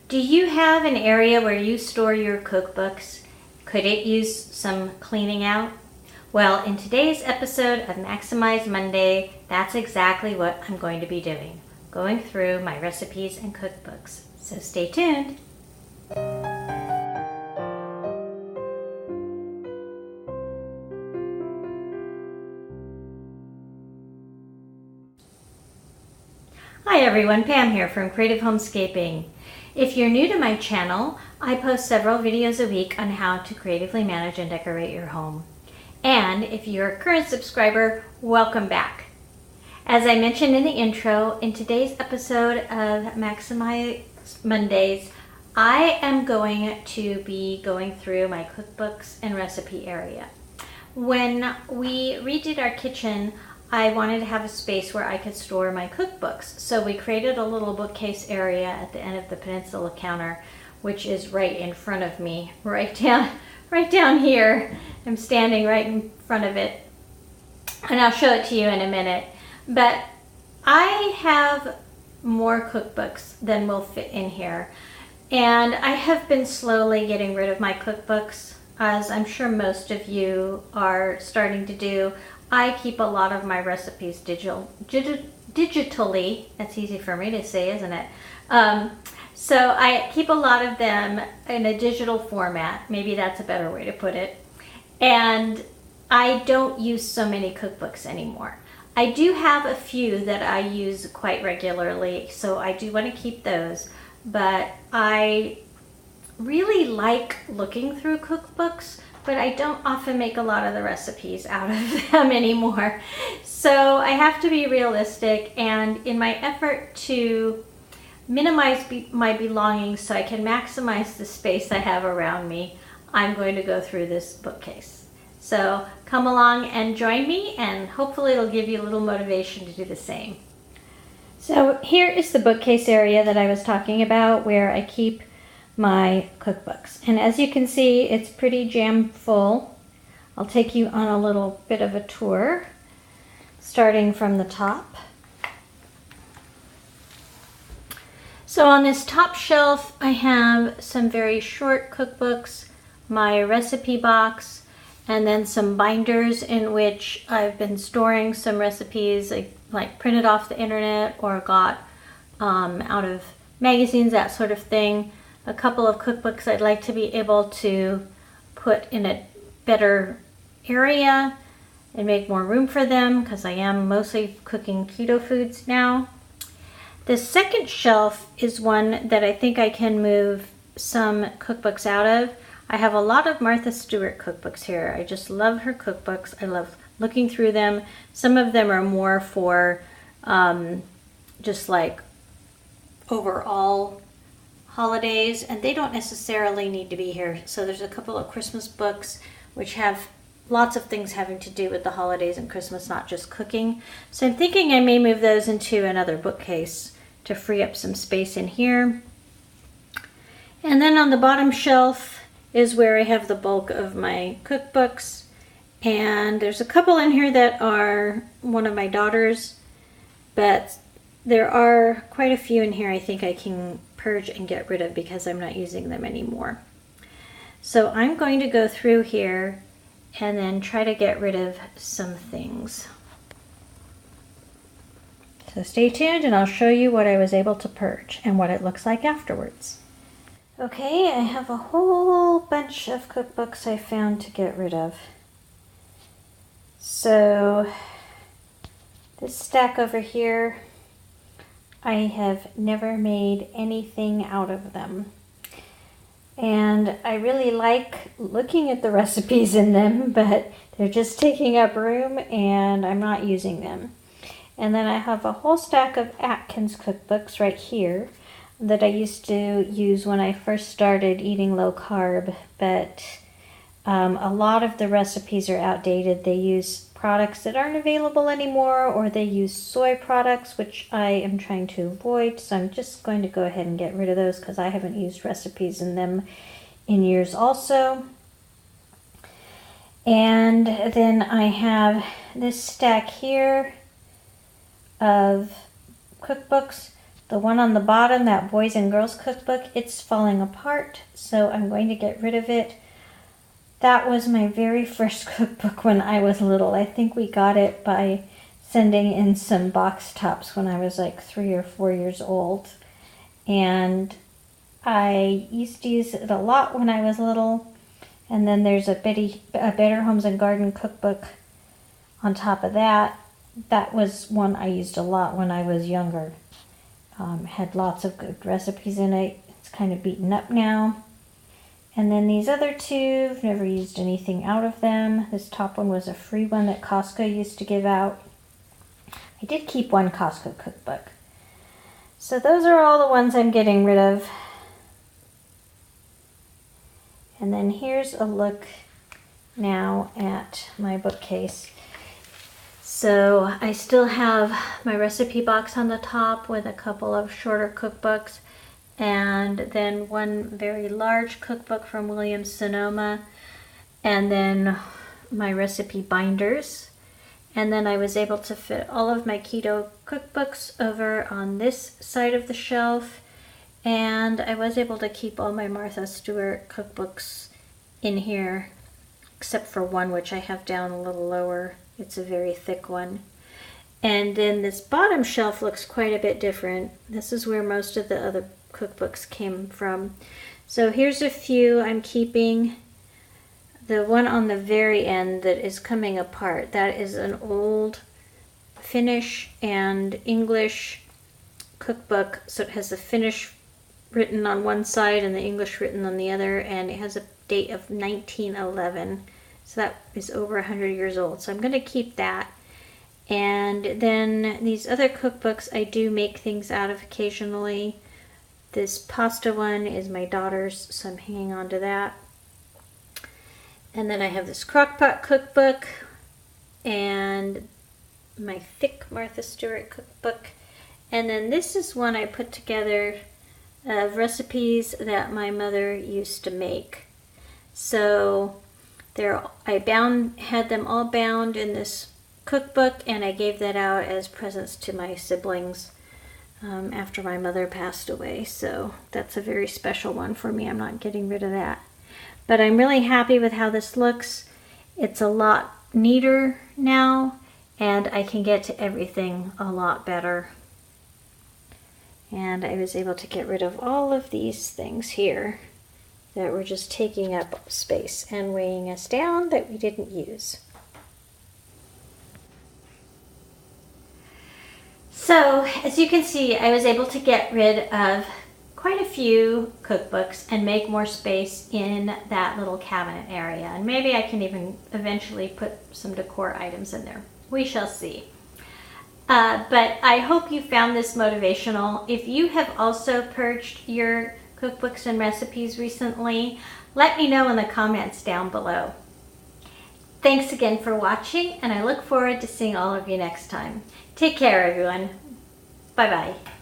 Do you have an area where you store your cookbooks? Could it use some cleaning out? Well, in today's episode of Maximize Monday, that's exactly what I'm going to be doing. Going through my recipes and cookbooks. So stay tuned. Hi everyone, Pam here from Creative Homescaping. If you're new to my channel, I post several videos a week on how to creatively manage and decorate your home. And if you're a current subscriber, welcome back. As I mentioned in the intro, in today's episode of Maximize Mondays, I am going to be going through my cookbooks and recipe area. When we redid our kitchen, I wanted to have a space where I could store my cookbooks. So we created a little bookcase area at the end of the peninsula counter, which is right in front of me, right down here. I'm standing right in front of it, and I'll show it to you in a minute. But I have more cookbooks than will fit in here. And I have been slowly getting rid of my cookbooks, as I'm sure most of you are starting to do. I keep a lot of my recipes digitally. That's easy for me to say, isn't it? So I keep a lot of them in a digital format. Maybe that's a better way to put it. And I don't use so many cookbooks anymore. I do have a few that I use quite regularly, so I do want to keep those. But I really like looking through cookbooks, but I don't often make a lot of the recipes out of them anymore. So I have to be realistic, and in my effort to minimize my belongings so I can maximize the space I have around me, I'm going to go through this bookcase. So come along and join me, and hopefully it'll give you a little motivation to do the same. So here is the bookcase area that I was talking about, where I keep my cookbooks. And as you can see, it's pretty jam full. I'll take you on a little bit of a tour, starting from the top. So on this top shelf, I have some very short cookbooks, my recipe box, and then some binders in which I've been storing some recipes like printed off the internet or got out of magazines, that sort of thing. A couple of cookbooks I'd like to be able to put in a better area and make more room for them, because I am mostly cooking keto foods now. The second shelf is one that I think I can move some cookbooks out of. I have a lot of Martha Stewart cookbooks here. I just love her cookbooks. I love looking through them. Some of them are more for just like overall holidays, and they don't necessarily need to be here. So there's a couple of Christmas books which have lots of things having to do with the holidays and Christmas, not just cooking. So I'm thinking I may move those into another bookcase to free up some space in here. And then on the bottom shelf is where I have the bulk of my cookbooks. And there's a couple in here that are one of my daughter's, but there are quite a few in here I think I can purge and get rid of because I'm not using them anymore. So I'm going to go through here and then try to get rid of some things. So stay tuned and I'll show you what I was able to purge and what it looks like afterwards. Okay, I have a whole bunch of cookbooks I found to get rid of. So this stack over here, I have never made anything out of them. And I really like looking at the recipes in them, but they're just taking up room and I'm not using them. And then I have a whole stack of Atkins cookbooks right here that I used to use when I first started eating low carb, but a lot of the recipes are outdated. They use products that aren't available anymore, or they use soy products, which I am trying to avoid. So I'm just going to go ahead and get rid of those because I haven't used recipes in them in years also. And then I have this stack here of cookbooks The one on the bottom, that Boys and Girls Cookbook, it's falling apart, so I'm going to get rid of it. That was my very first cookbook when I was little. I think we got it by sending in some box tops when I was like 3 or 4 years old. And I used to use it a lot when I was little. And then there's a Better Homes and Garden cookbook on top of that. That was one I used a lot when I was younger. Had lots of good recipes in it. It's kind of beaten up now. And then these other two, I've never used anything out of them. This top one was a free one that Costco used to give out. I did keep one Costco cookbook. So those are all the ones I'm getting rid of. And then here's a look now at my bookcase. So I still have my recipe box on the top with a couple of shorter cookbooks, and then one very large cookbook from Williams-Sonoma, and then my recipe binders. And then I was able to fit all of my keto cookbooks over on this side of the shelf, and I was able to keep all my Martha Stewart cookbooks in here, except for one which I have down a little lower. It's a very thick one. And then this bottom shelf looks quite a bit different. This is where most of the other cookbooks came from. So here's a few I'm keeping. The one on the very end that is coming apart, that is an old Finnish and English cookbook. So it has the Finnish written on one side and the English written on the other, and it has a date of 1911. So that is over 100 years old. So I'm going to keep that. And then these other cookbooks I do make things out of occasionally. This pasta one is my daughter's, so I'm hanging on to that. And then I have this crockpot cookbook and my thick Martha Stewart cookbook. And then this is one I put together of recipes that my mother used to make. So I had them all bound in this cookbook, and I gave that out as presents to my siblings after my mother passed away. So that's a very special one for me. I'm not getting rid of that. But I'm really happy with how this looks. It's a lot neater now, and I can get to everything a lot better. And I was able to get rid of all of these things here that were just taking up space and weighing us down that we didn't use. So, as you can see, I was able to get rid of quite a few cookbooks and make more space in that little cabinet area. And maybe I can even eventually put some decor items in there. We shall see. But I hope you found this motivational. If you have also purged your cookbooks and recipes recently, let me know in the comments down below. Thanks again for watching, and I look forward to seeing all of you next time. Take care, everyone. Bye-bye.